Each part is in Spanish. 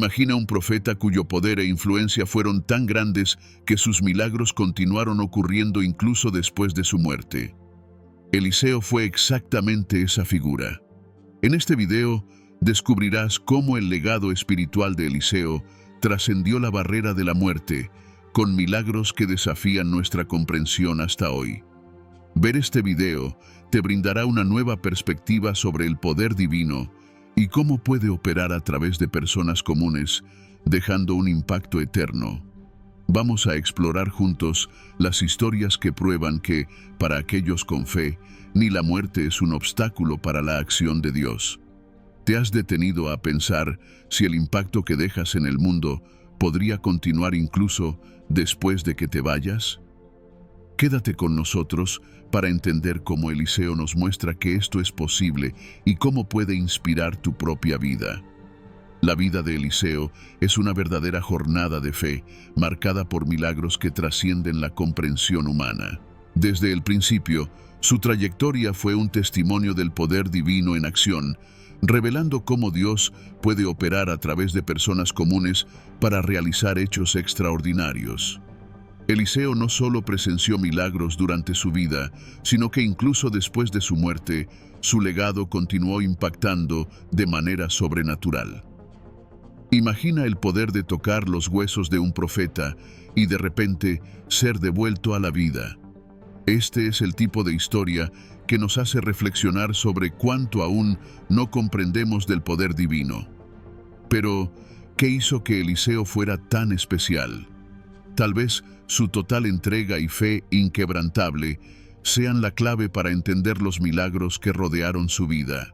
Imagina un profeta cuyo poder e influencia fueron tan grandes que sus milagros continuaron ocurriendo incluso después de su muerte. Eliseo fue exactamente esa figura. En este video descubrirás cómo el legado espiritual de Eliseo trascendió la barrera de la muerte, con milagros que desafían nuestra comprensión hasta hoy. Ver este video te brindará una nueva perspectiva sobre el poder divino y cómo puede operar a través de personas comunes, dejando un impacto eterno. Vamos a explorar juntos las historias que prueban que, para aquellos con fe, ni la muerte es un obstáculo para la acción de Dios. ¿Te has detenido a pensar si el impacto que dejas en el mundo podría continuar incluso después de que te vayas? Quédate con nosotros para entender cómo Eliseo nos muestra que esto es posible y cómo puede inspirar tu propia vida. La vida de Eliseo es una verdadera jornada de fe, marcada por milagros que trascienden la comprensión humana. Desde el principio, su trayectoria fue un testimonio del poder divino en acción, revelando cómo Dios puede operar a través de personas comunes para realizar hechos extraordinarios. Eliseo no solo presenció milagros durante su vida, sino que incluso después de su muerte, su legado continuó impactando de manera sobrenatural. Imagina el poder de tocar los huesos de un profeta y de repente ser devuelto a la vida. Este es el tipo de historia que nos hace reflexionar sobre cuánto aún no comprendemos del poder divino. Pero, ¿qué hizo que Eliseo fuera tan especial? Tal vez su total entrega y fe inquebrantable sean la clave para entender los milagros que rodearon su vida.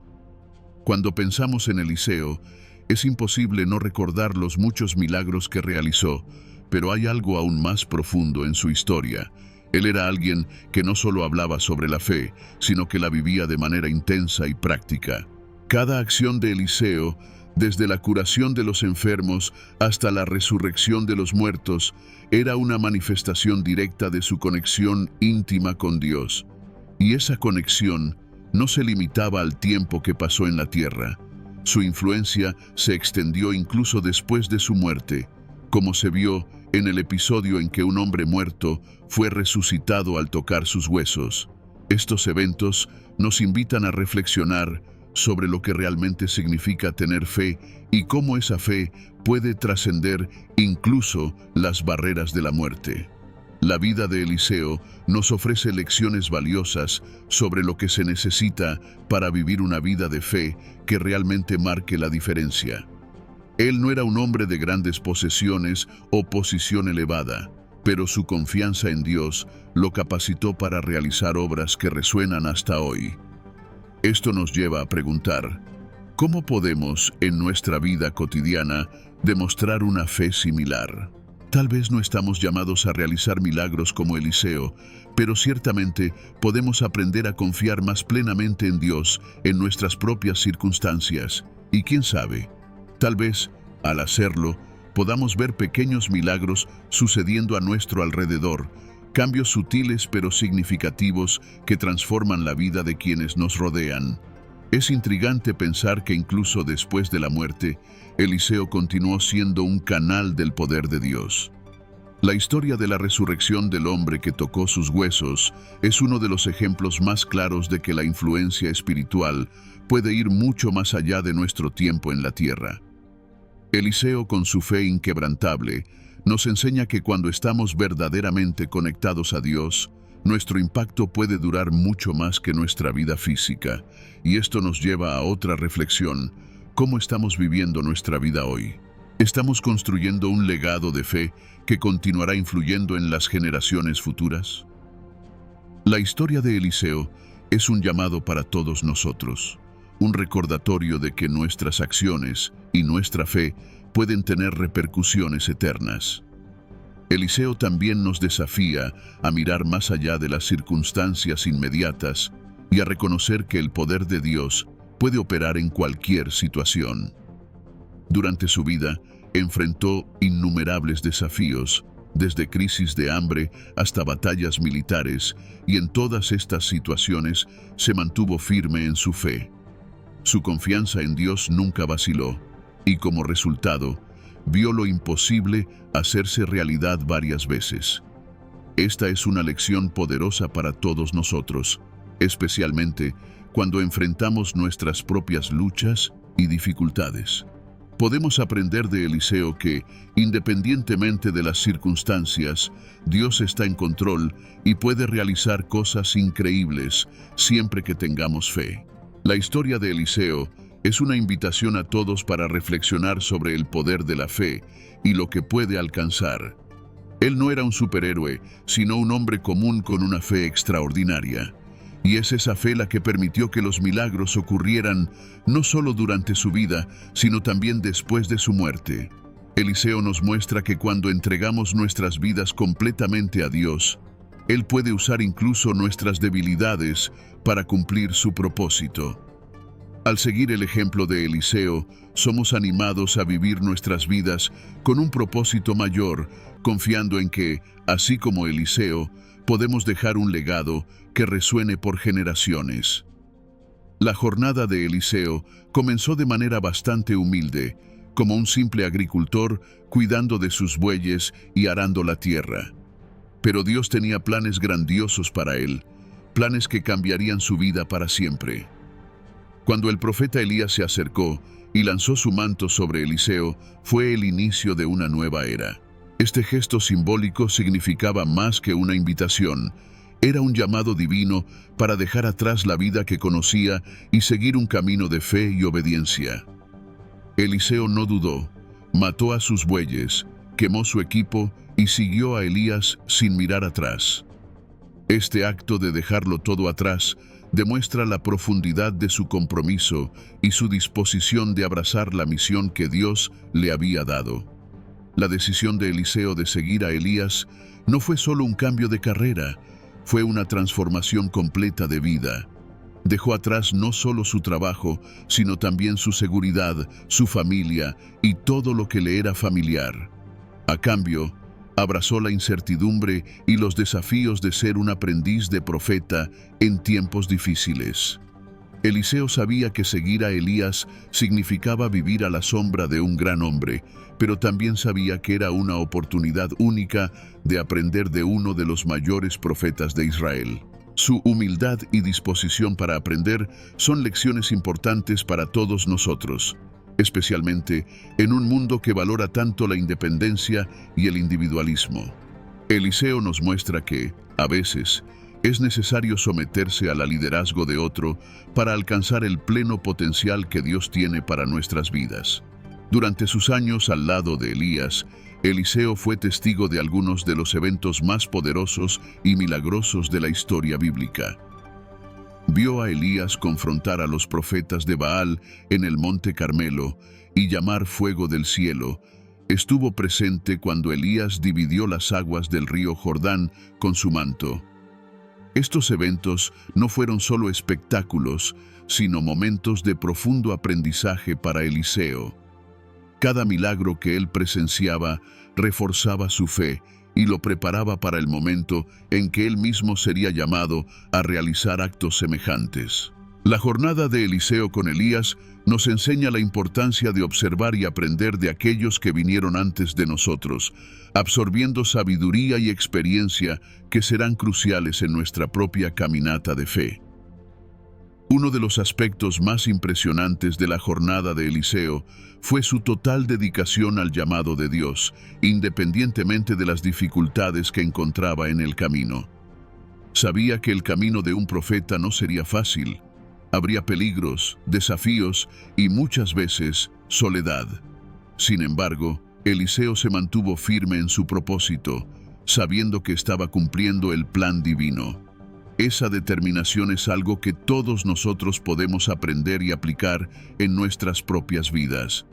Cuando pensamos en Eliseo, es imposible no recordar los muchos milagros que realizó, pero hay algo aún más profundo en su historia. Él era alguien que no solo hablaba sobre la fe, sino que la vivía de manera intensa y práctica. Cada acción de Eliseo, desde la curación de los enfermos hasta la resurrección de los muertos, era una manifestación directa de su conexión íntima con Dios. Y esa conexión no se limitaba al tiempo que pasó en la tierra. Su influencia se extendió incluso después de su muerte, como se vio en el episodio en que un hombre muerto fue resucitado al tocar sus huesos. Estos eventos nos invitan a reflexionar sobre lo que realmente significa tener fe y cómo esa fe puede trascender incluso las barreras de la muerte. La vida de Eliseo nos ofrece lecciones valiosas sobre lo que se necesita para vivir una vida de fe que realmente marque la diferencia. Él no era un hombre de grandes posesiones o posición elevada, pero su confianza en Dios lo capacitó para realizar obras que resuenan hasta hoy. Esto nos lleva a preguntar, ¿cómo podemos, en nuestra vida cotidiana, demostrar una fe similar? Tal vez no estamos llamados a realizar milagros como Eliseo, pero ciertamente podemos aprender a confiar más plenamente en Dios en nuestras propias circunstancias. Y quién sabe, tal vez, al hacerlo, podamos ver pequeños milagros sucediendo a nuestro alrededor, cambios sutiles pero significativos que transforman la vida de quienes nos rodean. Es intrigante pensar que incluso después de la muerte, Eliseo continuó siendo un canal del poder de Dios. La historia de la resurrección del hombre que tocó sus huesos es uno de los ejemplos más claros de que la influencia espiritual puede ir mucho más allá de nuestro tiempo en la tierra. Eliseo, con su fe inquebrantable, nos enseña que cuando estamos verdaderamente conectados a Dios, nuestro impacto puede durar mucho más que nuestra vida física. Y esto nos lleva a otra reflexión: ¿cómo estamos viviendo nuestra vida hoy? ¿Estamos construyendo un legado de fe que continuará influyendo en las generaciones futuras? La historia de Eliseo es un llamado para todos nosotros, un recordatorio de que nuestras acciones y nuestra fe pueden tener repercusiones eternas. Eliseo también nos desafía a mirar más allá de las circunstancias inmediatas y a reconocer que el poder de Dios puede operar en cualquier situación. Durante su vida, enfrentó innumerables desafíos, desde crisis de hambre hasta batallas militares, y en todas estas situaciones se mantuvo firme en su fe. Su confianza en Dios nunca vaciló, y como resultado, vio lo imposible hacerse realidad varias veces. Esta es una lección poderosa para todos nosotros, especialmente cuando enfrentamos nuestras propias luchas y dificultades. Podemos aprender de Eliseo que, independientemente de las circunstancias, Dios está en control y puede realizar cosas increíbles siempre que tengamos fe. La historia de Eliseo es una invitación a todos para reflexionar sobre el poder de la fe y lo que puede alcanzar. Él no era un superhéroe, sino un hombre común con una fe extraordinaria. Y es esa fe la que permitió que los milagros ocurrieran no solo durante su vida, sino también después de su muerte. Eliseo nos muestra que cuando entregamos nuestras vidas completamente a Dios, Él puede usar incluso nuestras debilidades para cumplir su propósito. Al seguir el ejemplo de Eliseo, somos animados a vivir nuestras vidas con un propósito mayor, confiando en que, así como Eliseo, podemos dejar un legado que resuene por generaciones. La jornada de Eliseo comenzó de manera bastante humilde, como un simple agricultor cuidando de sus bueyes y arando la tierra. Pero Dios tenía planes grandiosos para él, planes que cambiarían su vida para siempre. Cuando el profeta Elías se acercó y lanzó su manto sobre Eliseo, fue el inicio de una nueva era. Este gesto simbólico significaba más que una invitación. Era un llamado divino para dejar atrás la vida que conocía y seguir un camino de fe y obediencia. Eliseo no dudó, mató a sus bueyes, quemó su equipo y siguió a Elías sin mirar atrás. Este acto de dejarlo todo atrás demuestra la profundidad de su compromiso y su disposición de abrazar la misión que Dios le había dado. La decisión de Eliseo de seguir a Elías no fue solo un cambio de carrera, fue una transformación completa de vida. Dejó atrás no solo su trabajo, sino también su seguridad, su familia y todo lo que le era familiar. A cambio, abrazó la incertidumbre y los desafíos de ser un aprendiz de profeta en tiempos difíciles. Eliseo sabía que seguir a Elías significaba vivir a la sombra de un gran hombre, pero también sabía que era una oportunidad única de aprender de uno de los mayores profetas de Israel. Su humildad y disposición para aprender son lecciones importantes para todos nosotros, especialmente en un mundo que valora tanto la independencia y el individualismo. Eliseo nos muestra que, a veces, es necesario someterse al liderazgo de otro para alcanzar el pleno potencial que Dios tiene para nuestras vidas. Durante sus años al lado de Elías, Eliseo fue testigo de algunos de los eventos más poderosos y milagrosos de la historia bíblica. Vio a Elías confrontar a los profetas de Baal en el monte Carmelo y llamar fuego del cielo. Estuvo presente cuando Elías dividió las aguas del río Jordán con su manto. Estos eventos no fueron solo espectáculos, sino momentos de profundo aprendizaje para Eliseo. Cada milagro que él presenciaba reforzaba su fe y lo preparaba para el momento en que él mismo sería llamado a realizar actos semejantes. La jornada de Eliseo con Elías nos enseña la importancia de observar y aprender de aquellos que vinieron antes de nosotros, absorbiendo sabiduría y experiencia que serán cruciales en nuestra propia caminata de fe. Uno de los aspectos más impresionantes de la jornada de Eliseo fue su total dedicación al llamado de Dios, independientemente de las dificultades que encontraba en el camino. Sabía que el camino de un profeta no sería fácil. Habría peligros, desafíos y muchas veces soledad. Sin embargo, Eliseo se mantuvo firme en su propósito, sabiendo que estaba cumpliendo el plan divino. Esa determinación es algo que todos nosotros podemos aprender y aplicar en nuestras propias vidas.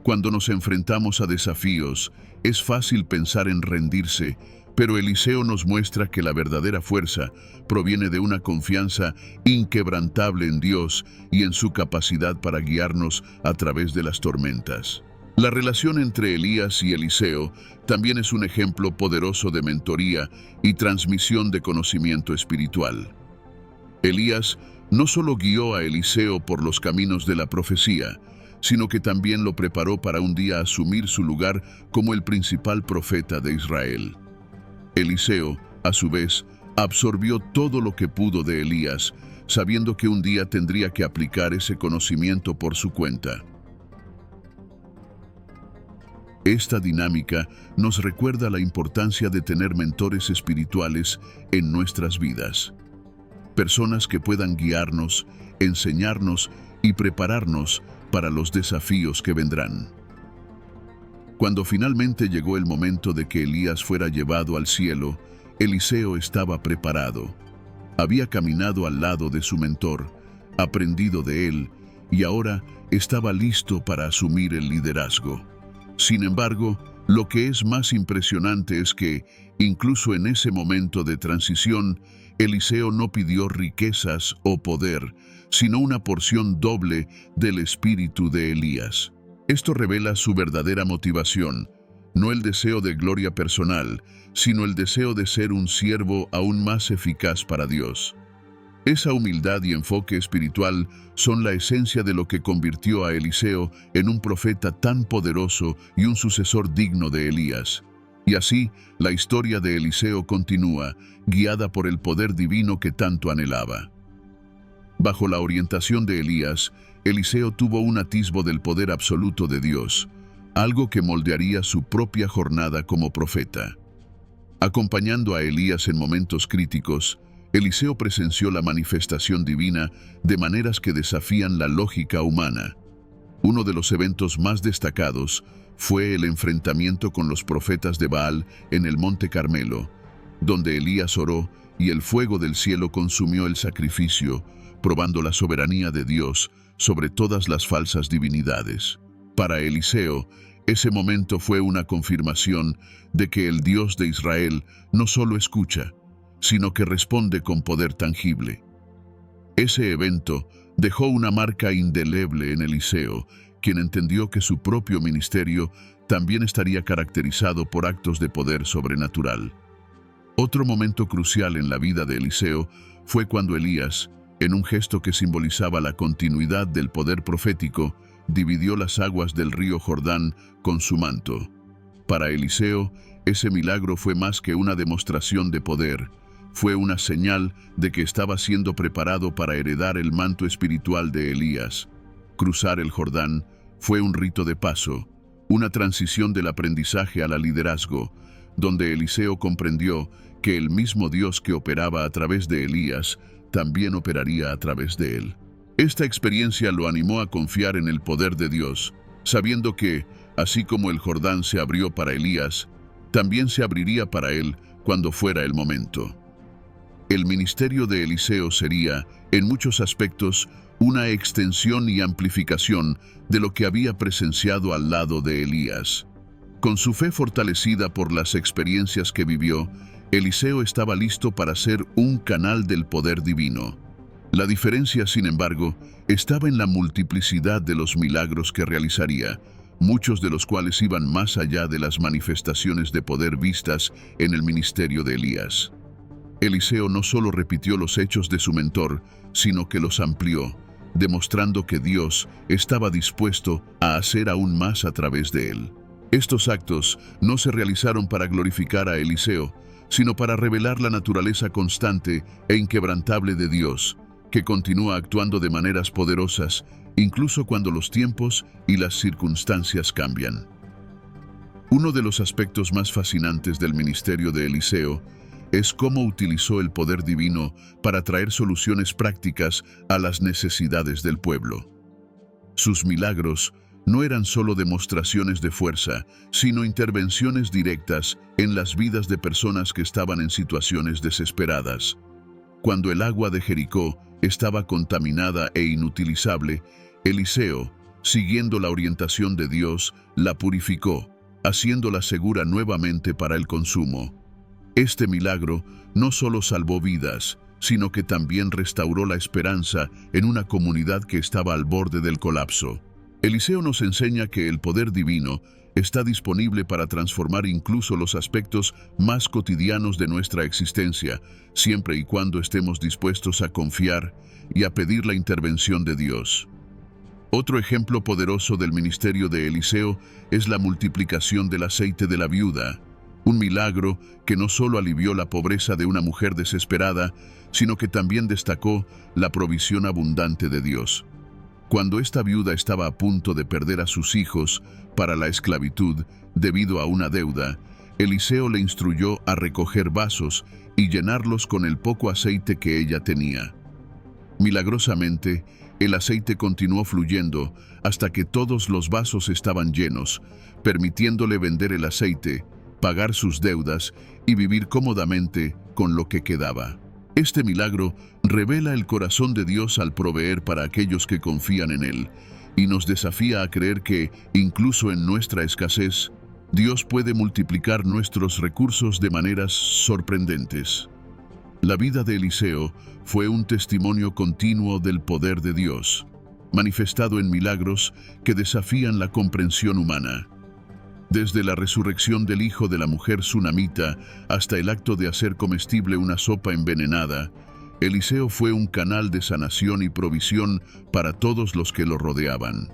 Cuando nos enfrentamos a desafíos, es fácil pensar en rendirse, pero Eliseo nos muestra que la verdadera fuerza proviene de una confianza inquebrantable en Dios y en su capacidad para guiarnos a través de las tormentas. La relación entre Elías y Eliseo también es un ejemplo poderoso de mentoría y transmisión de conocimiento espiritual. Elías no solo guió a Eliseo por los caminos de la profecía, sino que también lo preparó para un día asumir su lugar como el principal profeta de Israel. Eliseo, a su vez, absorbió todo lo que pudo de Elías, sabiendo que un día tendría que aplicar ese conocimiento por su cuenta. Esta dinámica nos recuerda la importancia de tener mentores espirituales en nuestras vidas. Personas que puedan guiarnos, enseñarnos y prepararnos para los desafíos que vendrán. Cuando finalmente llegó el momento de que Elías fuera llevado al cielo, Eliseo estaba preparado. Había caminado al lado de su mentor, aprendido de él, y ahora estaba listo para asumir el liderazgo. Sin embargo, lo que es más impresionante es que, incluso en ese momento de transición, Eliseo no pidió riquezas o poder, sino una porción doble del espíritu de Elías. Esto revela su verdadera motivación, no el deseo de gloria personal, sino el deseo de ser un siervo aún más eficaz para Dios. Esa humildad y enfoque espiritual son la esencia de lo que convirtió a Eliseo en un profeta tan poderoso y un sucesor digno de Elías. Y así, la historia de Eliseo continúa, guiada por el poder divino que tanto anhelaba. Bajo la orientación de Elías, Eliseo tuvo un atisbo del poder absoluto de Dios, algo que moldearía su propia jornada como profeta. Acompañando a Elías en momentos críticos, Eliseo presenció la manifestación divina de maneras que desafían la lógica humana. Uno de los eventos más destacados fue el enfrentamiento con los profetas de Baal en el Monte Carmelo, donde Elías oró y el fuego del cielo consumió el sacrificio, probando la soberanía de Dios sobre todas las falsas divinidades. Para Eliseo, ese momento fue una confirmación de que el Dios de Israel no solo escucha, sino que responde con poder tangible. Ese evento dejó una marca indeleble en Eliseo, quien entendió que su propio ministerio también estaría caracterizado por actos de poder sobrenatural. Otro momento crucial en la vida de Eliseo fue cuando Elías, en un gesto que simbolizaba la continuidad del poder profético, dividió las aguas del río Jordán con su manto. Para Eliseo, ese milagro fue más que una demostración de poder. Fue una señal de que estaba siendo preparado para heredar el manto espiritual de Elías. Cruzar el Jordán fue un rito de paso, una transición del aprendizaje al liderazgo, donde Eliseo comprendió que el mismo Dios que operaba a través de Elías también operaría a través de él. Esta experiencia lo animó a confiar en el poder de Dios, sabiendo que, así como el Jordán se abrió para Elías, también se abriría para él cuando fuera el momento. El ministerio de Eliseo sería, en muchos aspectos, una extensión y amplificación de lo que había presenciado al lado de Elías. Con su fe fortalecida por las experiencias que vivió, Eliseo estaba listo para ser un canal del poder divino. La diferencia, sin embargo, estaba en la multiplicidad de los milagros que realizaría, muchos de los cuales iban más allá de las manifestaciones de poder vistas en el ministerio de Elías. Eliseo no solo repitió los hechos de su mentor, sino que los amplió, demostrando que Dios estaba dispuesto a hacer aún más a través de él. Estos actos no se realizaron para glorificar a Eliseo, sino para revelar la naturaleza constante e inquebrantable de Dios, que continúa actuando de maneras poderosas, incluso cuando los tiempos y las circunstancias cambian. Uno de los aspectos más fascinantes del ministerio de Eliseo es cómo utilizó el poder divino para traer soluciones prácticas a las necesidades del pueblo. Sus milagros no eran solo demostraciones de fuerza, sino intervenciones directas en las vidas de personas que estaban en situaciones desesperadas. Cuando el agua de Jericó estaba contaminada e inutilizable, Eliseo, siguiendo la orientación de Dios, la purificó, haciéndola segura nuevamente para el consumo. Este milagro no solo salvó vidas, sino que también restauró la esperanza en una comunidad que estaba al borde del colapso. Eliseo nos enseña que el poder divino está disponible para transformar incluso los aspectos más cotidianos de nuestra existencia, siempre y cuando estemos dispuestos a confiar y a pedir la intervención de Dios. Otro ejemplo poderoso del ministerio de Eliseo es la multiplicación del aceite de la viuda, un milagro que no solo alivió la pobreza de una mujer desesperada, sino que también destacó la provisión abundante de Dios. Cuando esta viuda estaba a punto de perder a sus hijos para la esclavitud debido a una deuda, Eliseo le instruyó a recoger vasos y llenarlos con el poco aceite que ella tenía. Milagrosamente, el aceite continuó fluyendo hasta que todos los vasos estaban llenos, permitiéndole vender el aceite, pagar sus deudas y vivir cómodamente con lo que quedaba. Este milagro revela el corazón de Dios al proveer para aquellos que confían en Él y nos desafía a creer que, incluso en nuestra escasez, Dios puede multiplicar nuestros recursos de maneras sorprendentes. La vida de Eliseo fue un testimonio continuo del poder de Dios, manifestado en milagros que desafían la comprensión humana. Desde la resurrección del hijo de la mujer sunamita hasta el acto de hacer comestible una sopa envenenada, Eliseo fue un canal de sanación y provisión para todos los que lo rodeaban.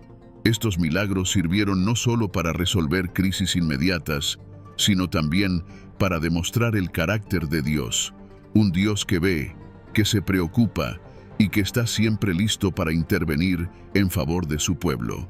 Estos milagros sirvieron no solo para resolver crisis inmediatas, sino también para demostrar el carácter de Dios, un Dios que ve, que se preocupa y que está siempre listo para intervenir en favor de su pueblo.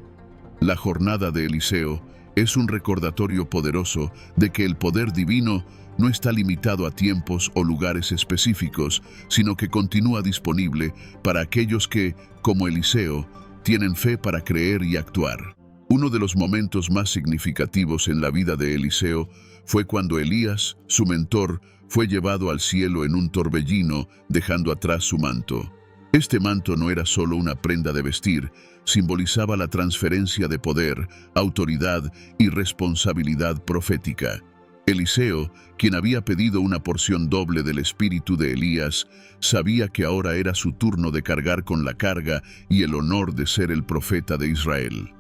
La jornada de Eliseo es un recordatorio poderoso de que el poder divino no está limitado a tiempos o lugares específicos, sino que continúa disponible para aquellos que, como Eliseo, tienen fe para creer y actuar. Uno de los momentos más significativos en la vida de Eliseo fue cuando Elías, su mentor, fue llevado al cielo en un torbellino, dejando atrás su manto. Este manto no era solo una prenda de vestir, simbolizaba la transferencia de poder, autoridad y responsabilidad profética. Eliseo, quien había pedido una porción doble del espíritu de Elías, sabía que ahora era su turno de cargar con la carga y el honor de ser el profeta de Israel.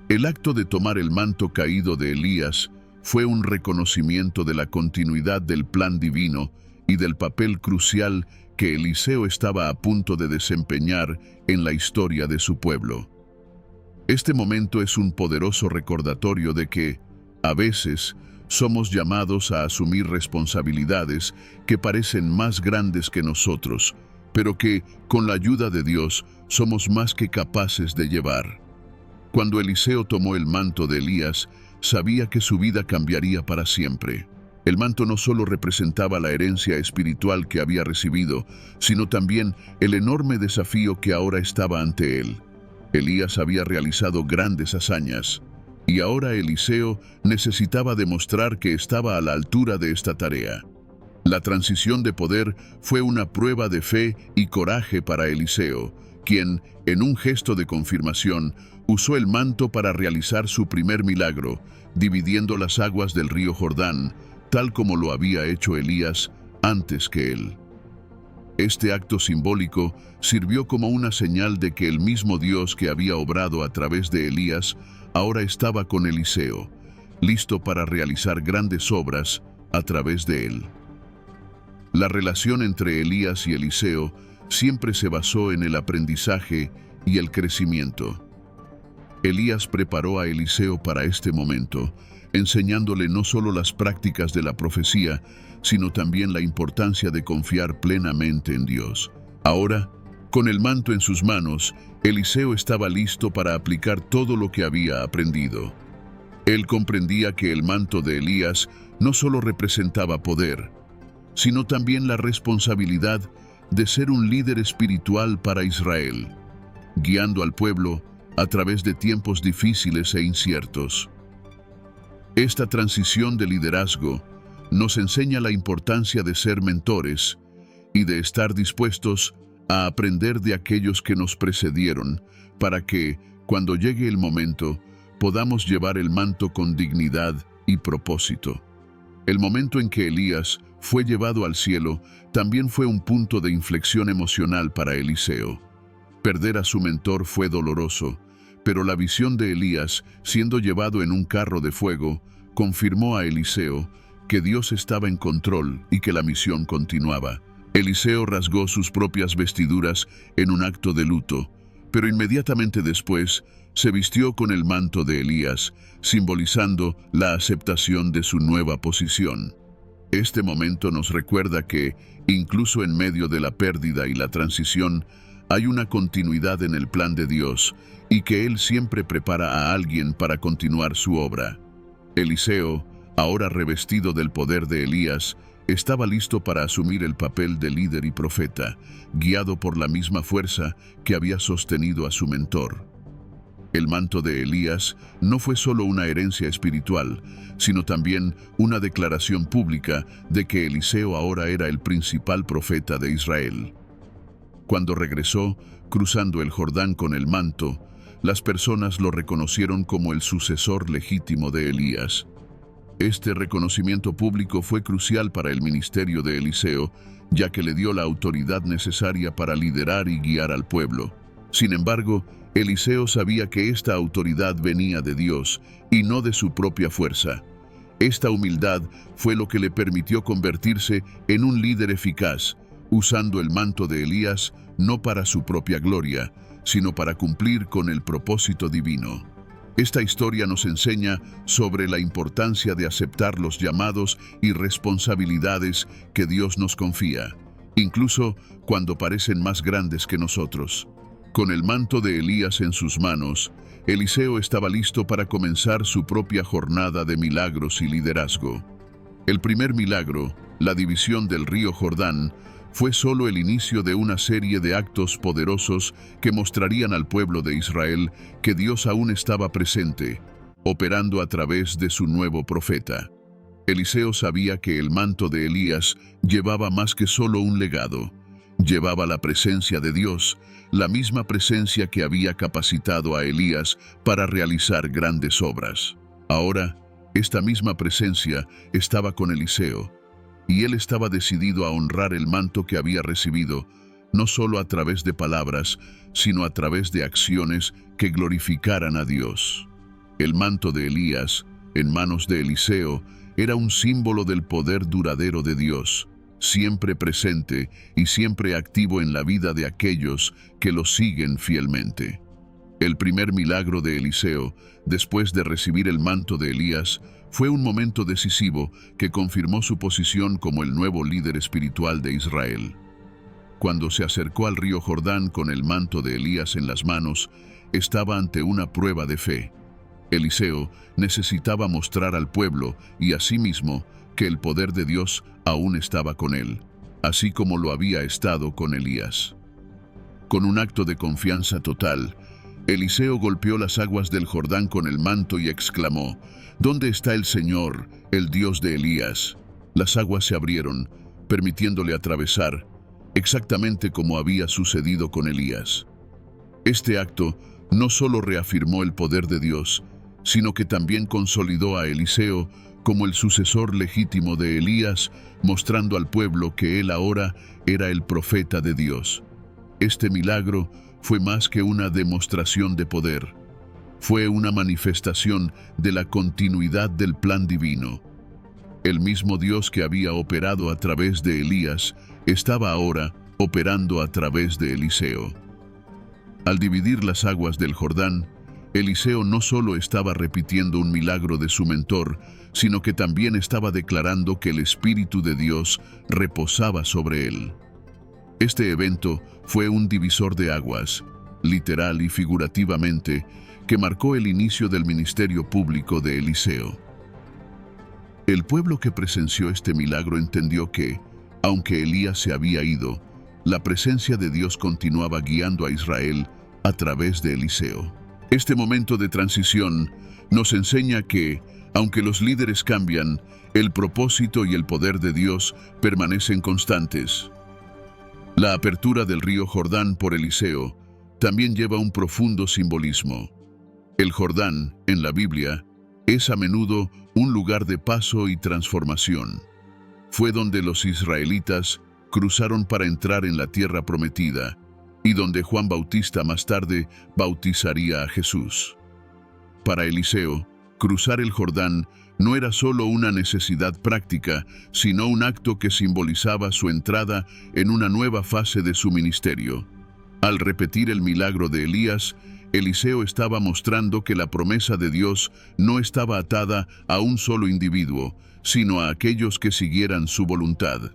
El acto de tomar el manto caído de Elías fue un reconocimiento de la continuidad del plan divino y del papel crucial que Eliseo estaba a punto de desempeñar en la historia de su pueblo. Este momento es un poderoso recordatorio de que, a veces, somos llamados a asumir responsabilidades que parecen más grandes que nosotros, pero que, con la ayuda de Dios, somos más que capaces de llevar. Cuando Eliseo tomó el manto de Elías, sabía que su vida cambiaría para siempre. El manto no solo representaba la herencia espiritual que había recibido, sino también el enorme desafío que ahora estaba ante él. Elías había realizado grandes hazañas, y ahora Eliseo necesitaba demostrar que estaba a la altura de esta tarea. La transición de poder fue una prueba de fe y coraje para Eliseo, quien, en un gesto de confirmación, usó el manto para realizar su primer milagro, dividiendo las aguas del río Jordán, tal como lo había hecho Elías antes que él. Este acto simbólico sirvió como una señal de que el mismo Dios que había obrado a través de Elías ahora estaba con Eliseo, listo para realizar grandes obras a través de él. La relación entre Elías y Eliseo siempre se basó en el aprendizaje y el crecimiento. Elías preparó a Eliseo para este momento, enseñándole no solo las prácticas de la profecía, sino también la importancia de confiar plenamente en Dios. Ahora, con el manto en sus manos, Eliseo estaba listo para aplicar todo lo que había aprendido. Él comprendía que el manto de Elías no solo representaba poder, sino también la responsabilidad de ser un líder espiritual para Israel, guiando al pueblo a través de tiempos difíciles e inciertos. Esta transición de liderazgo nos enseña la importancia de ser mentores y de estar dispuestos a aprender de aquellos que nos precedieron, para que, cuando llegue el momento, podamos llevar el manto con dignidad y propósito. El momento en que Elías fue llevado al cielo también fue un punto de inflexión emocional para Eliseo. Perder a su mentor fue doloroso, pero la visión de Elías, siendo llevado en un carro de fuego, confirmó a Eliseo que Dios estaba en control y que la misión continuaba. Eliseo rasgó sus propias vestiduras en un acto de luto, pero inmediatamente después se vistió con el manto de Elías, simbolizando la aceptación de su nueva posición. Este momento nos recuerda que, incluso en medio de la pérdida y la transición, hay una continuidad en el plan de Dios y que Él siempre prepara a alguien para continuar su obra. Eliseo, ahora revestido del poder de Elías, estaba listo para asumir el papel de líder y profeta, guiado por la misma fuerza que había sostenido a su mentor. El manto de Elías no fue solo una herencia espiritual, sino también una declaración pública de que Eliseo ahora era el principal profeta de Israel. Cuando regresó, cruzando el Jordán con el manto, las personas lo reconocieron como el sucesor legítimo de Elías. Este reconocimiento público fue crucial para el ministerio de Eliseo, ya que le dio la autoridad necesaria para liderar y guiar al pueblo. Sin embargo, Eliseo sabía que esta autoridad venía de Dios y no de su propia fuerza. Esta humildad fue lo que le permitió convertirse en un líder eficaz, usando el manto de Elías no para su propia gloria, sino para cumplir con el propósito divino. Esta historia nos enseña sobre la importancia de aceptar los llamados y responsabilidades que Dios nos confía, incluso cuando parecen más grandes que nosotros. Con el manto de Elías en sus manos, Eliseo estaba listo para comenzar su propia jornada de milagros y liderazgo. El primer milagro, la división del río Jordán, fue solo el inicio de una serie de actos poderosos que mostrarían al pueblo de Israel que Dios aún estaba presente, operando a través de su nuevo profeta. Eliseo sabía que el manto de Elías llevaba más que solo un legado. Llevaba la presencia de Dios, la misma presencia que había capacitado a Elías para realizar grandes obras. Ahora, esta misma presencia estaba con Eliseo, y él estaba decidido a honrar el manto que había recibido, no solo a través de palabras, sino a través de acciones que glorificaran a Dios. El manto de Elías, en manos de Eliseo, era un símbolo del poder duradero de Dios, siempre presente y siempre activo en la vida de aquellos que lo siguen fielmente. El primer milagro de Eliseo, después de recibir el manto de Elías, fue un momento decisivo que confirmó su posición como el nuevo líder espiritual de Israel. Cuando se acercó al río Jordán con el manto de Elías en las manos, estaba ante una prueba de fe. Eliseo necesitaba mostrar al pueblo y a sí mismo que el poder de Dios aún estaba con él, así como lo había estado con Elías. Con un acto de confianza total, Eliseo golpeó las aguas del Jordán con el manto y exclamó: «¿Dónde está el Señor, el Dios de Elías?». Las aguas se abrieron, permitiéndole atravesar, exactamente como había sucedido con Elías. Este acto no solo reafirmó el poder de Dios, sino que también consolidó a Eliseo como el sucesor legítimo de Elías, mostrando al pueblo que él ahora era el profeta de Dios. Este milagro fue más que una demostración de poder. Fue una manifestación de la continuidad del plan divino. El mismo Dios que había operado a través de Elías estaba ahora operando a través de Eliseo. Al dividir las aguas del Jordán, Eliseo no solo estaba repitiendo un milagro de su mentor, sino que también estaba declarando que el Espíritu de Dios reposaba sobre él. Este evento fue un divisor de aguas, literal y figurativamente, que marcó el inicio del ministerio público de Eliseo. El pueblo que presenció este milagro entendió que, aunque Elías se había ido, la presencia de Dios continuaba guiando a Israel a través de Eliseo. Este momento de transición nos enseña que, aunque los líderes cambian, el propósito y el poder de Dios permanecen constantes. La apertura del río Jordán por Eliseo también lleva un profundo simbolismo. El Jordán, en la Biblia, es a menudo un lugar de paso y transformación. Fue donde los israelitas cruzaron para entrar en la tierra prometida, y donde Juan Bautista más tarde bautizaría a Jesús. Para Eliseo, cruzar el Jordán no era solo una necesidad práctica, sino un acto que simbolizaba su entrada en una nueva fase de su ministerio. Al repetir el milagro de Elías, Eliseo estaba mostrando que la promesa de Dios no estaba atada a un solo individuo, sino a aquellos que siguieran su voluntad.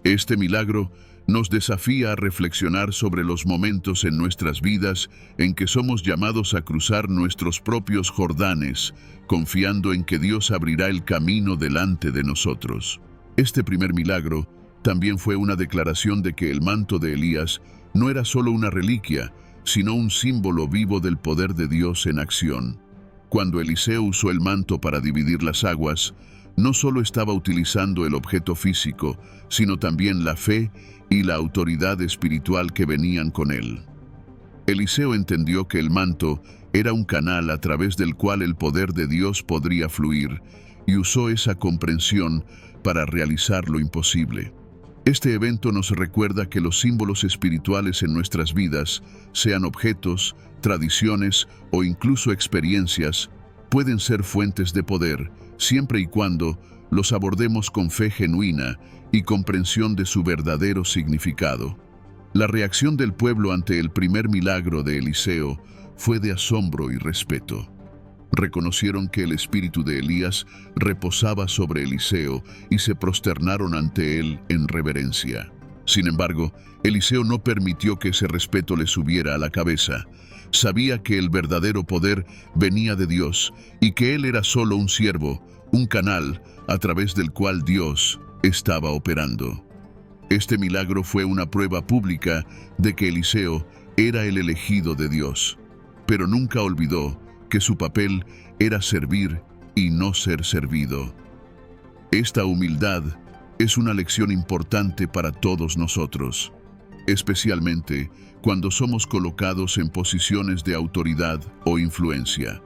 Este milagro nos desafía a reflexionar sobre los momentos en nuestras vidas en que somos llamados a cruzar nuestros propios Jordanes, confiando en que Dios abrirá el camino delante de nosotros. Este primer milagro también fue una declaración de que el manto de Elías no era solo una reliquia, sino un símbolo vivo del poder de Dios en acción. Cuando Eliseo usó el manto para dividir las aguas, no solo estaba utilizando el objeto físico, sino también la fe y la autoridad espiritual que venían con él. Eliseo entendió que el manto era un canal a través del cual el poder de Dios podría fluir, y usó esa comprensión para realizar lo imposible. Este evento nos recuerda que los símbolos espirituales en nuestras vidas, sean objetos, tradiciones o incluso experiencias, pueden ser fuentes de poder, siempre y cuando los abordemos con fe genuina y comprensión de su verdadero significado. La reacción del pueblo ante el primer milagro de Eliseo fue de asombro y respeto. Reconocieron que el espíritu de Elías reposaba sobre Eliseo y se prosternaron ante él en reverencia. Sin embargo, Eliseo no permitió que ese respeto le subiera a la cabeza. Sabía que el verdadero poder venía de Dios y que él era solo un siervo, un canal a través del cual Dios estaba operando. Este milagro fue una prueba pública de que Eliseo era el elegido de Dios, pero nunca olvidó que su papel era servir y no ser servido. Esta humildad es una lección importante para todos nosotros, especialmente cuando somos colocados en posiciones de autoridad o influencia.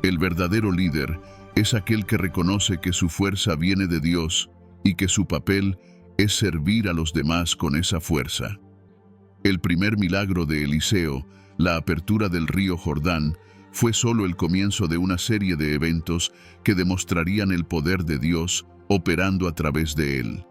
El verdadero líder es aquel que reconoce que su fuerza viene de Dios y que su papel es servir a los demás con esa fuerza. El primer milagro de Eliseo, la apertura del río Jordán, fue solo el comienzo de una serie de eventos que demostrarían el poder de Dios operando a través de él.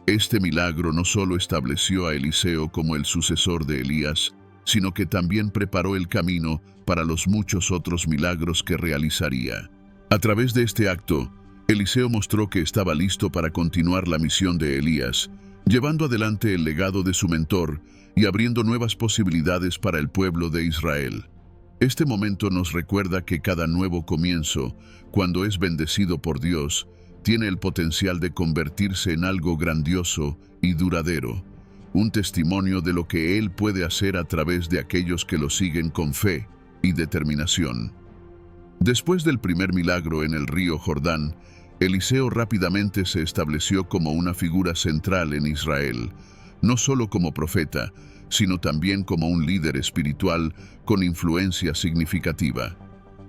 Este milagro no solo estableció a Eliseo como el sucesor de Elías, sino que también preparó el camino para los muchos otros milagros que realizaría. A través de este acto, Eliseo mostró que estaba listo para continuar la misión de Elías, llevando adelante el legado de su mentor y abriendo nuevas posibilidades para el pueblo de Israel. Este momento nos recuerda que cada nuevo comienzo, cuando es bendecido por Dios, tiene el potencial de convertirse en algo grandioso y duradero, un testimonio de lo que Él puede hacer a través de aquellos que lo siguen con fe y determinación. Después del primer milagro en el río Jordán, Eliseo rápidamente se estableció como una figura central en Israel, no solo como profeta, sino también como un líder espiritual con influencia significativa.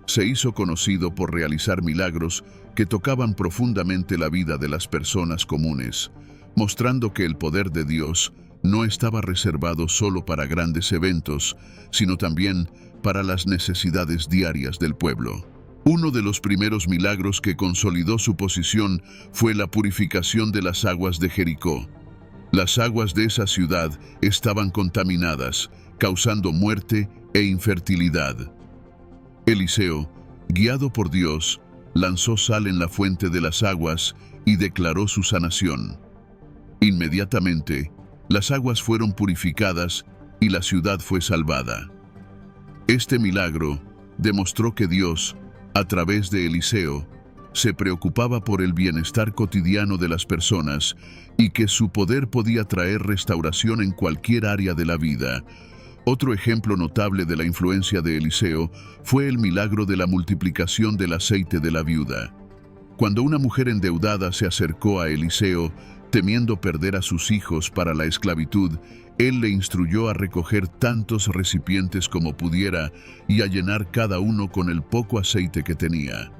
Se hizo conocido por realizar milagros que tocaban profundamente la vida de las personas comunes, mostrando que el poder de Dios no estaba reservado solo para grandes eventos, sino también para las necesidades diarias del pueblo. Uno de los primeros milagros que consolidó su posición fue la purificación de las aguas de Jericó. Las aguas de esa ciudad estaban contaminadas, causando muerte e infertilidad. Eliseo, guiado por Dios, lanzó sal en la fuente de las aguas y declaró su sanación. Inmediatamente, las aguas fueron purificadas y la ciudad fue salvada. Este milagro demostró que Dios, a través de Eliseo, se preocupaba por el bienestar cotidiano de las personas y que su poder podía traer restauración en cualquier área de la vida. Otro ejemplo notable de la influencia de Eliseo fue el milagro de la multiplicación del aceite de la viuda. Cuando una mujer endeudada se acercó a Eliseo, temiendo perder a sus hijos para la esclavitud, él le instruyó a recoger tantos recipientes como pudiera y a llenar cada uno con el poco aceite que tenía.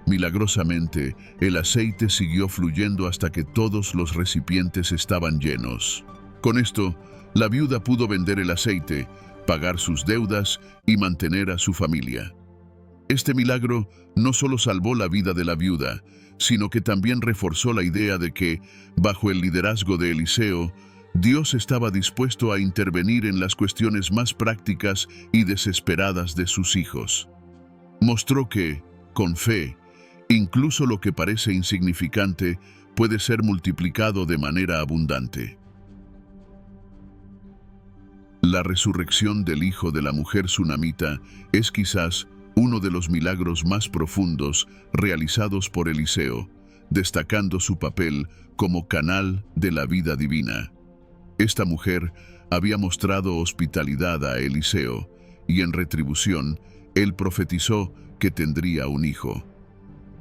Milagrosamente, el aceite siguió fluyendo hasta que todos los recipientes estaban llenos. Con esto, la viuda pudo vender el aceite, pagar sus deudas y mantener a su familia. Este milagro no solo salvó la vida de la viuda, sino que también reforzó la idea de que, bajo el liderazgo de Eliseo, Dios estaba dispuesto a intervenir en las cuestiones más prácticas y desesperadas de sus hijos. Mostró que, con fe, incluso lo que parece insignificante puede ser multiplicado de manera abundante. La resurrección del hijo de la mujer tsunamita es quizás uno de los milagros más profundos realizados por Eliseo, destacando su papel como canal de la vida divina. Esta mujer había mostrado hospitalidad a Eliseo y en retribución, él profetizó que tendría un hijo.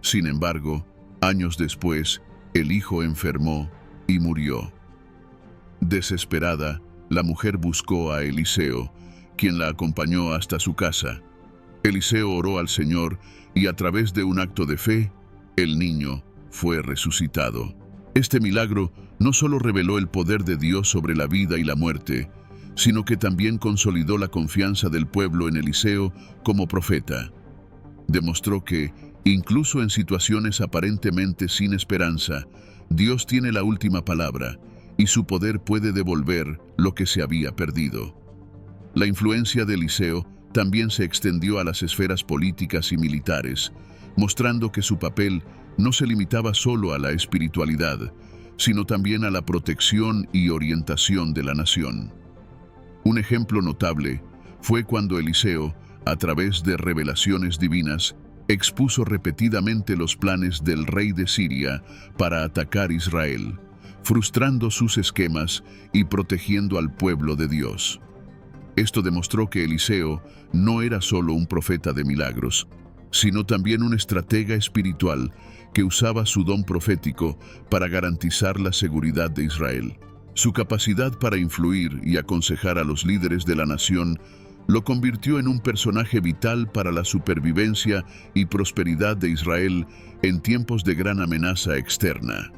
Sin embargo, años después, el hijo enfermó y murió. Desesperada, la mujer buscó a Eliseo, quien la acompañó hasta su casa. Eliseo oró al Señor y a través de un acto de fe, el niño fue resucitado. Este milagro no solo reveló el poder de Dios sobre la vida y la muerte, sino que también consolidó la confianza del pueblo en Eliseo como profeta. Demostró que, incluso en situaciones aparentemente sin esperanza, Dios tiene la última palabra y su poder puede devolver lo que se había perdido. La influencia de Eliseo también se extendió a las esferas políticas y militares, mostrando que su papel no se limitaba solo a la espiritualidad, sino también a la protección y orientación de la nación. Un ejemplo notable fue cuando Eliseo, a través de revelaciones divinas, expuso repetidamente los planes del rey de Siria para atacar Israel, frustrando sus esquemas y protegiendo al pueblo de Dios. Esto demostró que Eliseo no era solo un profeta de milagros, sino también un estratega espiritual que usaba su don profético para garantizar la seguridad de Israel. Su capacidad para influir y aconsejar a los líderes de la nación lo convirtió en un personaje vital para la supervivencia y prosperidad de Israel en tiempos de gran amenaza externa.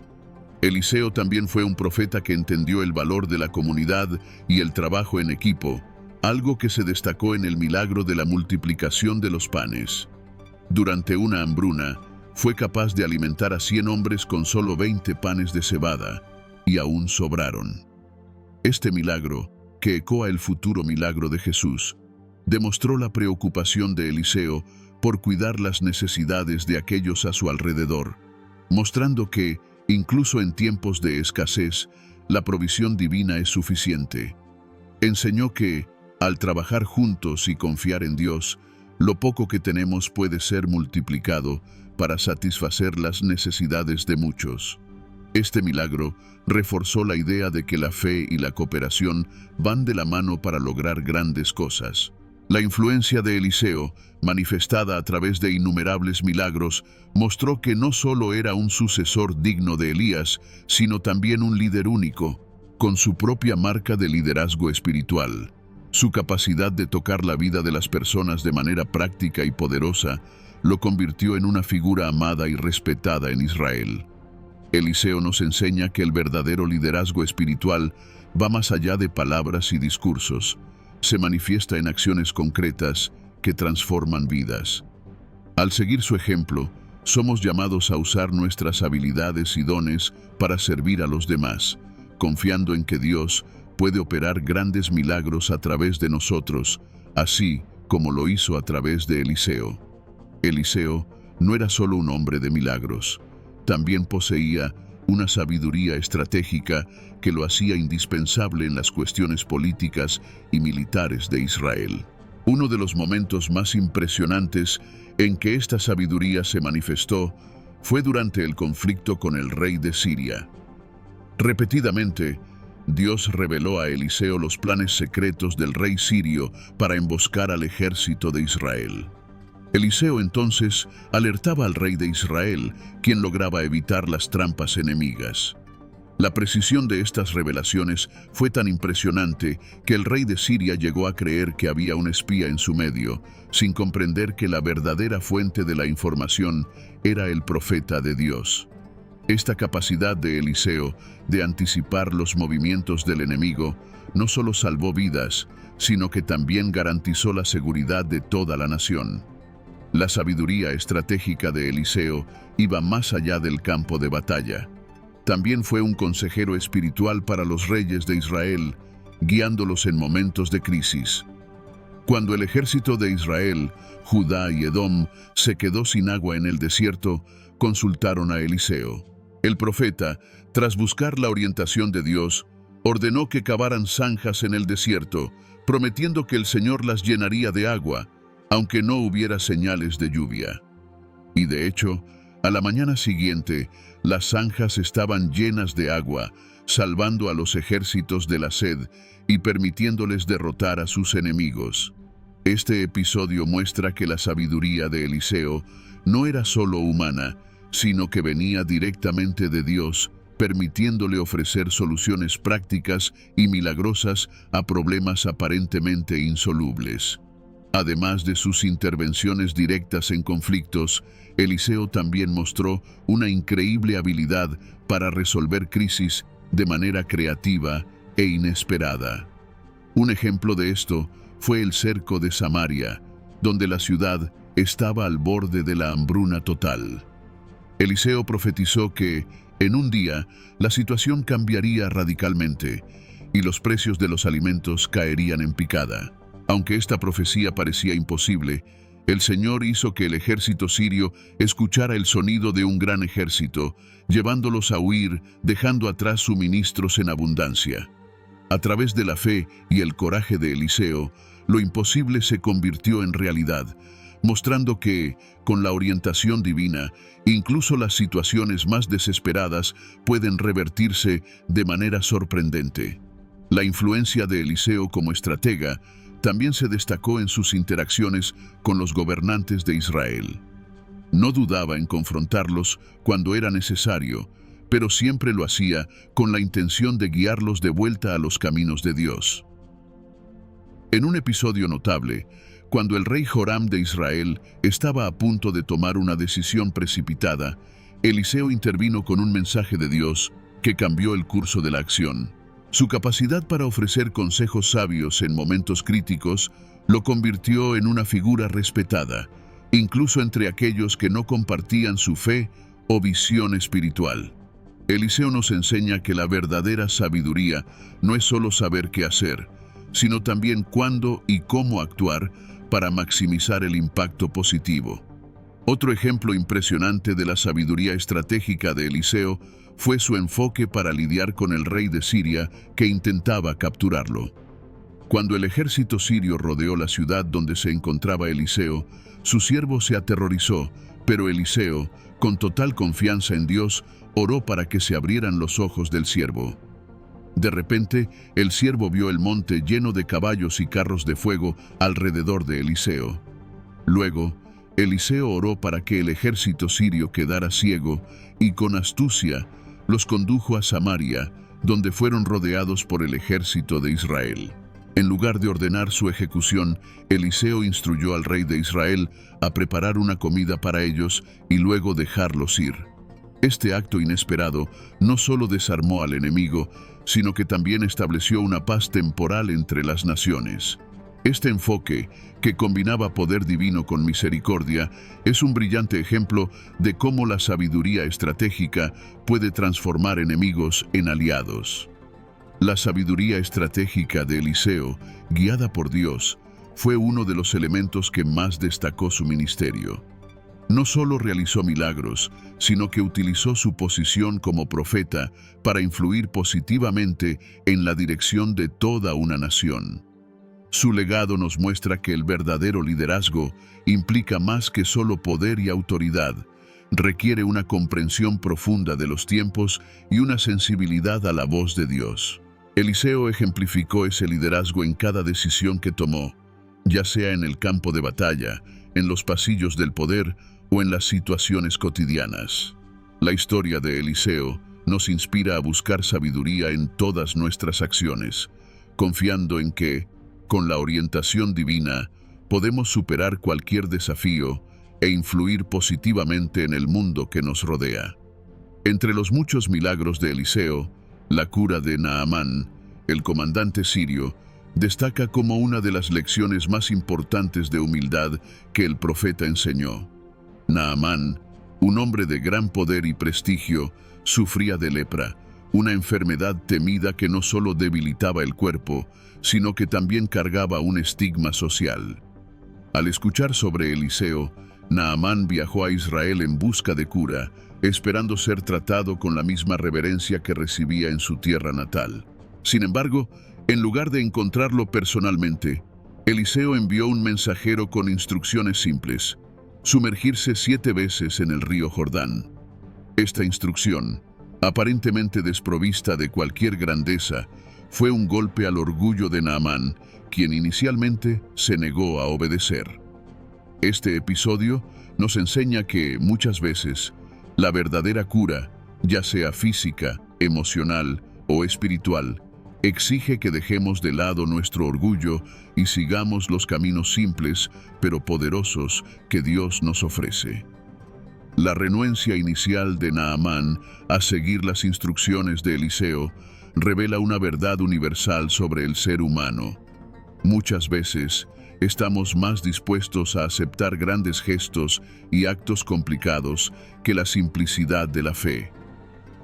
Eliseo también fue un profeta que entendió el valor de la comunidad y el trabajo en equipo, algo que se destacó en el milagro de la multiplicación de los panes. Durante una hambruna, fue capaz de alimentar a 100 hombres con solo 20 panes de cebada, y aún sobraron. Este milagro, que ecoa el futuro milagro de Jesús, demostró la preocupación de Eliseo por cuidar las necesidades de aquellos a su alrededor, mostrando que, incluso en tiempos de escasez, la provisión divina es suficiente. Enseñó que, al trabajar juntos y confiar en Dios, lo poco que tenemos puede ser multiplicado para satisfacer las necesidades de muchos. Este milagro reforzó la idea de que la fe y la cooperación van de la mano para lograr grandes cosas. La influencia de Eliseo, manifestada a través de innumerables milagros, mostró que no solo era un sucesor digno de Elías, sino también un líder único, con su propia marca de liderazgo espiritual. Su capacidad de tocar la vida de las personas de manera práctica y poderosa lo convirtió en una figura amada y respetada en Israel. Eliseo nos enseña que el verdadero liderazgo espiritual va más allá de palabras y discursos. Se manifiesta en acciones concretas que transforman vidas. Al seguir su ejemplo, somos llamados a usar nuestras habilidades y dones para servir a los demás, confiando en que Dios puede operar grandes milagros a través de nosotros, así como lo hizo a través de Eliseo. Eliseo no era solo un hombre de milagros, también poseía una sabiduría estratégica que lo hacía indispensable en las cuestiones políticas y militares de Israel. Uno de los momentos más impresionantes en que esta sabiduría se manifestó fue durante el conflicto con el rey de Siria. Repetidamente, Dios reveló a Eliseo los planes secretos del rey sirio para emboscar al ejército de Israel. Eliseo entonces alertaba al rey de Israel, quien lograba evitar las trampas enemigas. La precisión de estas revelaciones fue tan impresionante que el rey de Siria llegó a creer que había un espía en su medio, sin comprender que la verdadera fuente de la información era el profeta de Dios. Esta capacidad de Eliseo de anticipar los movimientos del enemigo no solo salvó vidas, sino que también garantizó la seguridad de toda la nación. La sabiduría estratégica de Eliseo iba más allá del campo de batalla. también fue un consejero espiritual para los reyes de Israel, guiándolos en momentos de crisis. Cuando el ejército de Israel, Judá y Edom se quedó sin agua en el desierto, consultaron a Eliseo. El profeta, tras buscar la orientación de Dios, ordenó que cavaran zanjas en el desierto, prometiendo que el Señor las llenaría de agua, aunque no hubiera señales de lluvia. Y de hecho, a la mañana siguiente, las zanjas estaban llenas de agua, salvando a los ejércitos de la sed y permitiéndoles derrotar a sus enemigos. Este episodio muestra que la sabiduría de Eliseo no era solo humana, sino que venía directamente de Dios, permitiéndole ofrecer soluciones prácticas y milagrosas a problemas aparentemente insolubles. Además de sus intervenciones directas en conflictos, Eliseo también mostró una increíble habilidad para resolver crisis de manera creativa e inesperada. Un ejemplo de esto fue el cerco de Samaria, donde la ciudad estaba al borde de la hambruna total. Eliseo profetizó que, en un día, la situación cambiaría radicalmente y los precios de los alimentos caerían en picada. Aunque esta profecía parecía imposible, el Señor hizo que el ejército sirio escuchara el sonido de un gran ejército, llevándolos a huir, dejando atrás suministros en abundancia. A través de la fe y el coraje de Eliseo, lo imposible se convirtió en realidad, mostrando que, con la orientación divina, incluso las situaciones más desesperadas pueden revertirse de manera sorprendente. La influencia de Eliseo como estratega también se destacó en sus interacciones con los gobernantes de Israel. No dudaba en confrontarlos cuando era necesario, pero siempre lo hacía con la intención de guiarlos de vuelta a los caminos de Dios. En un episodio notable, cuando el rey Joram de Israel estaba a punto de tomar una decisión precipitada, Eliseo intervino con un mensaje de Dios que cambió el curso de la acción. Su capacidad para ofrecer consejos sabios en momentos críticos lo convirtió en una figura respetada, incluso entre aquellos que no compartían su fe o visión espiritual. Eliseo nos enseña que la verdadera sabiduría no es solo saber qué hacer, sino también cuándo y cómo actuar para maximizar el impacto positivo. Otro ejemplo impresionante de la sabiduría estratégica de Eliseo fue su enfoque para lidiar con el rey de Siria que intentaba capturarlo. Cuando el ejército sirio rodeó la ciudad donde se encontraba Eliseo, su siervo se aterrorizó, pero Eliseo, con total confianza en Dios, oró para que se abrieran los ojos del siervo. De repente, el siervo vio el monte lleno de caballos y carros de fuego alrededor de Eliseo. Luego, Eliseo oró para que el ejército sirio quedara ciego y con astucia los condujo a Samaria, donde fueron rodeados por el ejército de Israel. En lugar de ordenar su ejecución, Eliseo instruyó al rey de Israel a preparar una comida para ellos y luego dejarlos ir. Este acto inesperado no solo desarmó al enemigo, sino que también estableció una paz temporal entre las naciones. Este enfoque, que combinaba poder divino con misericordia, es un brillante ejemplo de cómo la sabiduría estratégica puede transformar enemigos en aliados. La sabiduría estratégica de Eliseo, guiada por Dios, fue uno de los elementos que más destacó su ministerio. No solo realizó milagros, sino que utilizó su posición como profeta para influir positivamente en la dirección de toda una nación. Su legado nos muestra que el verdadero liderazgo implica más que solo poder y autoridad. Requiere una comprensión profunda de los tiempos y una sensibilidad a la voz de Dios. Eliseo ejemplificó ese liderazgo en cada decisión que tomó, ya sea en el campo de batalla, en los pasillos del poder o en las situaciones cotidianas. La historia de Eliseo nos inspira a buscar sabiduría en todas nuestras acciones, confiando en que, con la orientación divina, podemos superar cualquier desafío e influir positivamente en el mundo que nos rodea. Entre los muchos milagros de Eliseo, la cura de Naamán, el comandante sirio, destaca como una de las lecciones más importantes de humildad que el profeta enseñó. Naamán, un hombre de gran poder y prestigio, sufría de lepra, una enfermedad temida que no solo debilitaba el cuerpo, sino que también cargaba un estigma social. Al escuchar sobre Eliseo, Naamán viajó a Israel en busca de cura, esperando ser tratado con la misma reverencia que recibía en su tierra natal. Sin embargo, en lugar de encontrarlo personalmente, Eliseo envió un mensajero con instrucciones simples: sumergirse 7 veces en el río Jordán. Esta instrucción, aparentemente desprovista de cualquier grandeza, fue un golpe al orgullo de Naamán, quien inicialmente se negó a obedecer. Este episodio nos enseña que, muchas veces, la verdadera cura, ya sea física, emocional o espiritual, exige que dejemos de lado nuestro orgullo y sigamos los caminos simples pero poderosos que Dios nos ofrece. La renuencia inicial de Naamán a seguir las instrucciones de Eliseo revela una verdad universal sobre el ser humano. Muchas veces estamos más dispuestos a aceptar grandes gestos y actos complicados que la simplicidad de la fe.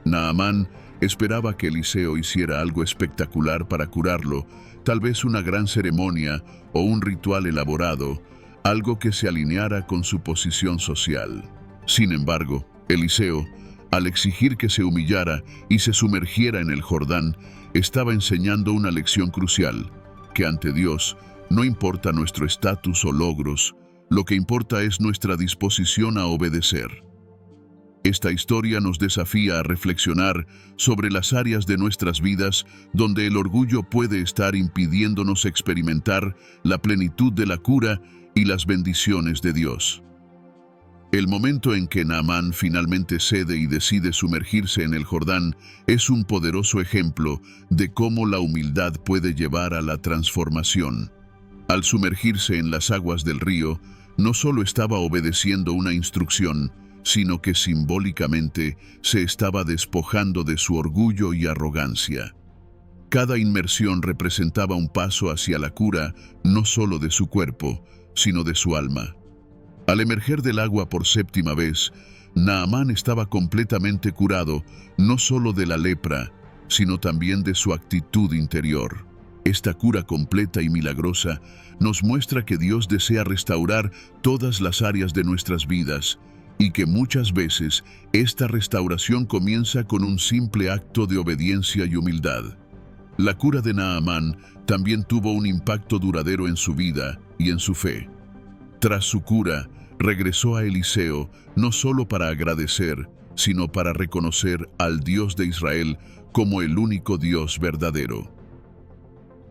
Naamán esperaba que Eliseo hiciera algo espectacular para curarlo, tal vez una gran ceremonia o un ritual elaborado, algo que se alineara con su posición social. Sin embargo, Eliseo, al exigir que se humillara y se sumergiera en el Jordán, estaba enseñando una lección crucial: que ante Dios no importa nuestro estatus o logros, lo que importa es nuestra disposición a obedecer. Esta historia nos desafía a reflexionar sobre las áreas de nuestras vidas donde el orgullo puede estar impidiéndonos experimentar la plenitud de la cura y las bendiciones de Dios. El momento en que Naamán finalmente cede y decide sumergirse en el Jordán es un poderoso ejemplo de cómo la humildad puede llevar a la transformación. Al sumergirse en las aguas del río, no solo estaba obedeciendo una instrucción, sino que simbólicamente se estaba despojando de su orgullo y arrogancia. Cada inmersión representaba un paso hacia la cura, no solo de su cuerpo, sino de su alma. Al emerger del agua por 7ª vez, Naamán estaba completamente curado, no solo de la lepra, sino también de su actitud interior. Esta cura completa y milagrosa nos muestra que Dios desea restaurar todas las áreas de nuestras vidas y que muchas veces esta restauración comienza con un simple acto de obediencia y humildad. La cura de Naamán también tuvo un impacto duradero en su vida y en su fe. Tras su cura, regresó a Eliseo no solo para agradecer, sino para reconocer al Dios de Israel como el único Dios verdadero.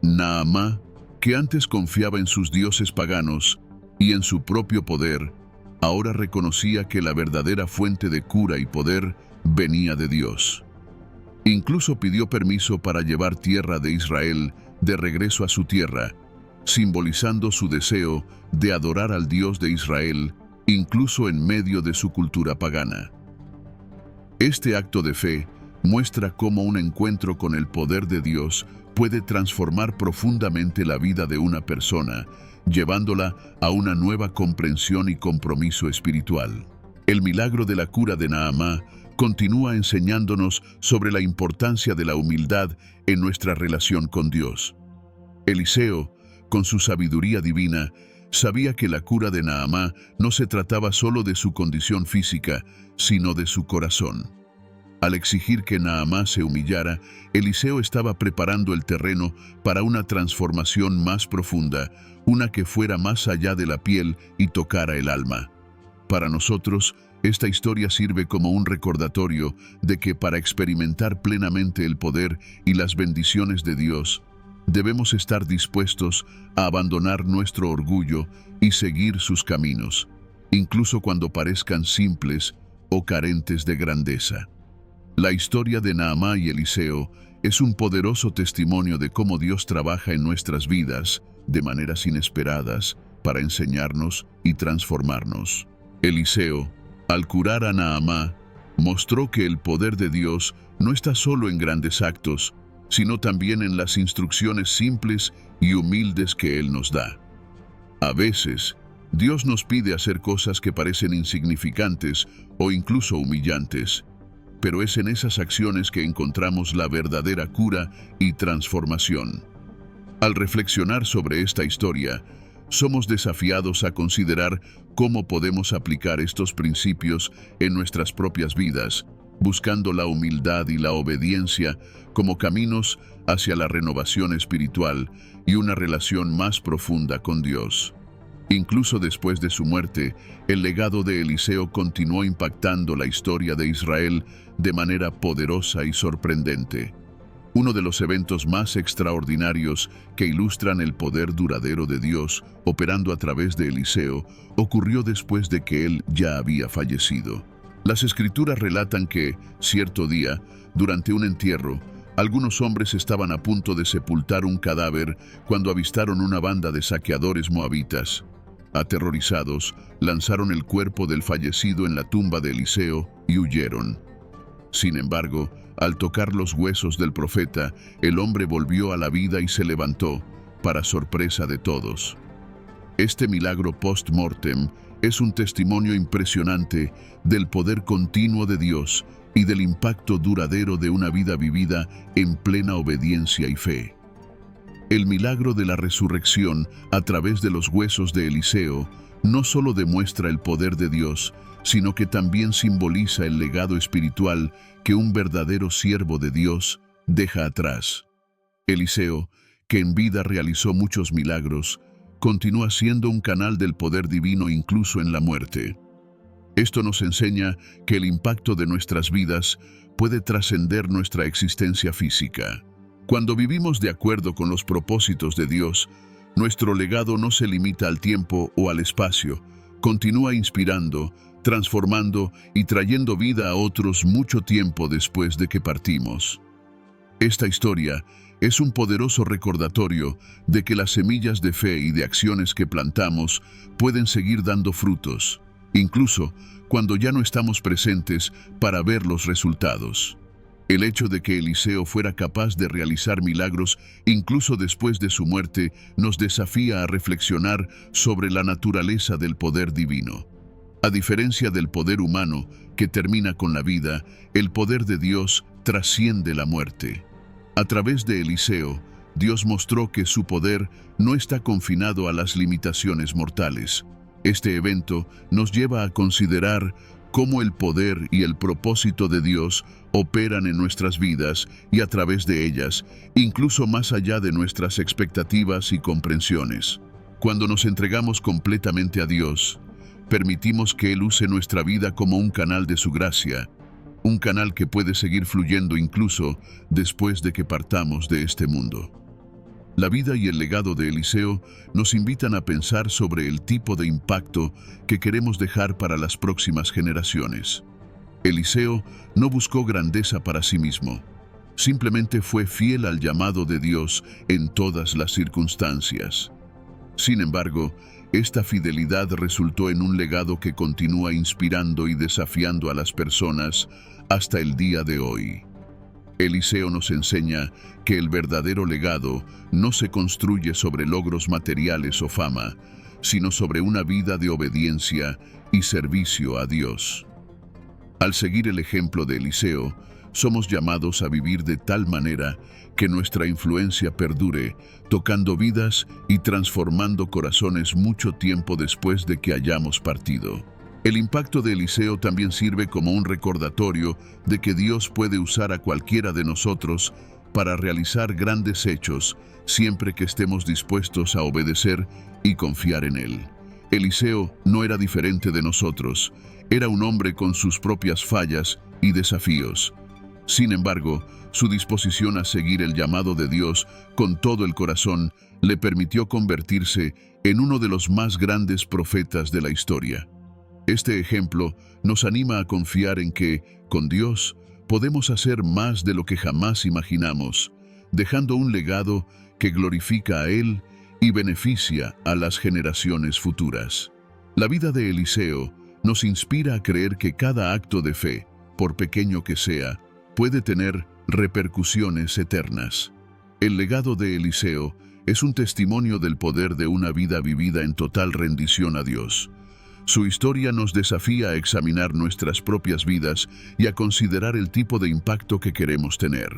Naamán, que antes confiaba en sus dioses paganos y en su propio poder, ahora reconocía que la verdadera fuente de cura y poder venía de Dios. Incluso pidió permiso para llevar tierra de Israel de regreso a su tierra, simbolizando su deseo de adorar al Dios de Israel, incluso en medio de su cultura pagana. Este acto de fe muestra cómo un encuentro con el poder de Dios puede transformar profundamente la vida de una persona, llevándola a una nueva comprensión y compromiso espiritual. El milagro de la cura de Naamán continúa enseñándonos sobre la importancia de la humildad en nuestra relación con Dios. Eliseo, con su sabiduría divina, sabía que la cura de Naamán no se trataba solo de su condición física, sino de su corazón. Al exigir que Naamán se humillara, Eliseo estaba preparando el terreno para una transformación más profunda, una que fuera más allá de la piel y tocara el alma. Para nosotros, esta historia sirve como un recordatorio de que para experimentar plenamente el poder y las bendiciones de Dios, debemos estar dispuestos a abandonar nuestro orgullo y seguir sus caminos, incluso cuando parezcan simples o carentes de grandeza. La historia de Naamán y Eliseo es un poderoso testimonio de cómo Dios trabaja en nuestras vidas de maneras inesperadas para enseñarnos y transformarnos. Eliseo, al curar a Naamán, mostró que el poder de Dios no está solo en grandes actos, sino también en las instrucciones simples y humildes que Él nos da. A veces, Dios nos pide hacer cosas que parecen insignificantes o incluso humillantes, pero es en esas acciones que encontramos la verdadera cura y transformación. Al reflexionar sobre esta historia, somos desafiados a considerar cómo podemos aplicar estos principios en nuestras propias vidas, buscando la humildad y la obediencia como caminos hacia la renovación espiritual y una relación más profunda con Dios. Incluso después de su muerte, el legado de Eliseo continuó impactando la historia de Israel de manera poderosa y sorprendente. Uno de los eventos más extraordinarios que ilustran el poder duradero de Dios operando a través de Eliseo ocurrió después de que él ya había fallecido. Las Escrituras relatan que, cierto día, durante un entierro, algunos hombres estaban a punto de sepultar un cadáver cuando avistaron una banda de saqueadores moabitas. Aterrorizados, lanzaron el cuerpo del fallecido en la tumba de Eliseo y huyeron. Sin embargo, al tocar los huesos del profeta, el hombre volvió a la vida y se levantó, para sorpresa de todos. Este milagro post-mortem es un testimonio impresionante del poder continuo de Dios y del impacto duradero de una vida vivida en plena obediencia y fe. El milagro de la resurrección a través de los huesos de Eliseo no solo demuestra el poder de Dios, sino que también simboliza el legado espiritual que un verdadero siervo de Dios deja atrás. Eliseo, que en vida realizó muchos milagros, continúa siendo un canal del poder divino incluso en la muerte. Esto nos enseña que el impacto de nuestras vidas puede trascender nuestra existencia física. Cuando vivimos de acuerdo con los propósitos de Dios, nuestro legado no se limita al tiempo o al espacio, continúa inspirando, transformando y trayendo vida a otros mucho tiempo después de que partimos. Esta historia es un poderoso recordatorio de que las semillas de fe y de acciones que plantamos pueden seguir dando frutos, incluso cuando ya no estamos presentes para ver los resultados. El hecho de que Eliseo fuera capaz de realizar milagros incluso después de su muerte nos desafía a reflexionar sobre la naturaleza del poder divino. A diferencia del poder humano, que termina con la vida, el poder de Dios trasciende la muerte. A través de Eliseo, Dios mostró que su poder no está confinado a las limitaciones mortales. Este evento nos lleva a considerar cómo el poder y el propósito de Dios operan en nuestras vidas y a través de ellas, incluso más allá de nuestras expectativas y comprensiones. Cuando nos entregamos completamente a Dios, permitimos que Él use nuestra vida como un canal de su gracia, un canal que puede seguir fluyendo incluso después de que partamos de este mundo. La vida y el legado de Eliseo nos invitan a pensar sobre el tipo de impacto que queremos dejar para las próximas generaciones. Eliseo no buscó grandeza para sí mismo, simplemente fue fiel al llamado de Dios en todas las circunstancias. Sin embargo, esta fidelidad resultó en un legado que continúa inspirando y desafiando a las personas hasta el día de hoy. Eliseo nos enseña que el verdadero legado no se construye sobre logros materiales o fama, sino sobre una vida de obediencia y servicio a Dios. Al seguir el ejemplo de Eliseo, somos llamados a vivir de tal manera que nuestra influencia perdure, tocando vidas y transformando corazones mucho tiempo después de que hayamos partido. El impacto de Eliseo también sirve como un recordatorio de que Dios puede usar a cualquiera de nosotros para realizar grandes hechos, siempre que estemos dispuestos a obedecer y confiar en Él. Eliseo no era diferente de nosotros, era un hombre con sus propias fallas y desafíos. Sin embargo, su disposición a seguir el llamado de Dios con todo el corazón le permitió convertirse en uno de los más grandes profetas de la historia. Este ejemplo nos anima a confiar en que, con Dios, podemos hacer más de lo que jamás imaginamos, dejando un legado que glorifica a Él y beneficia a las generaciones futuras. La vida de Eliseo nos inspira a creer que cada acto de fe, por pequeño que sea, puede tener repercusiones eternas. El legado de Eliseo Es un testimonio del poder de una vida vivida en total rendición a Dios. Su historia nos desafía a examinar nuestras propias vidas y a considerar el tipo de impacto que queremos tener.